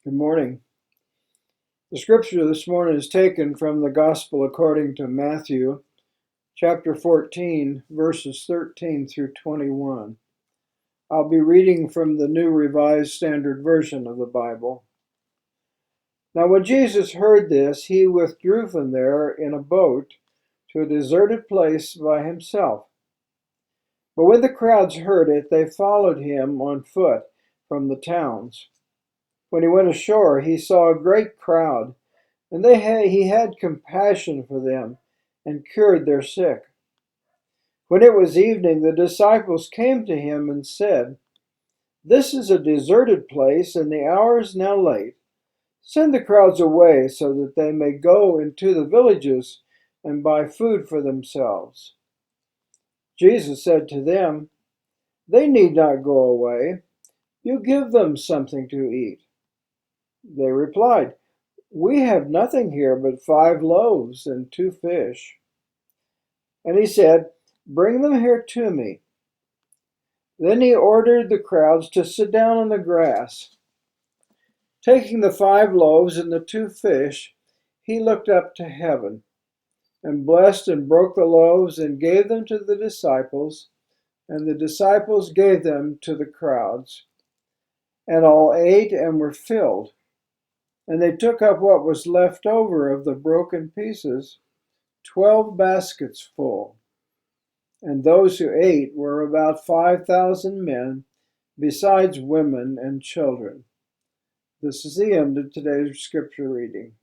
Good morning. The scripture this morning is taken from the Gospel according to Matthew, chapter 14, verses 13 through 21. I'll be reading from the New Revised Standard Version of the Bible. Now when Jesus heard this, he withdrew from there in a boat to a deserted place by himself. But when the crowds heard it, they followed him on foot from the towns. When he went ashore, he saw a great crowd, and he had compassion for them and cured their sick. When it was evening, the disciples came to him and said, "This is a deserted place, and the hour is now late. Send the crowds away so that they may go into the villages and buy food for themselves." Jesus said to them, "They need not go away. You give them something to eat." They replied, "We have nothing here but 5 loaves and 2 fish." And he said, "Bring them here to me." Then he ordered the crowds to sit down on the grass. Taking the 5 loaves and the 2 fish, he looked up to heaven and blessed and broke the loaves and gave them to the disciples, and the disciples gave them to the crowds. And all ate and were filled. And they took up what was left over of the broken pieces, 12 baskets full. And those who ate were about 5,000 men, besides women and children. This is the end of today's scripture reading.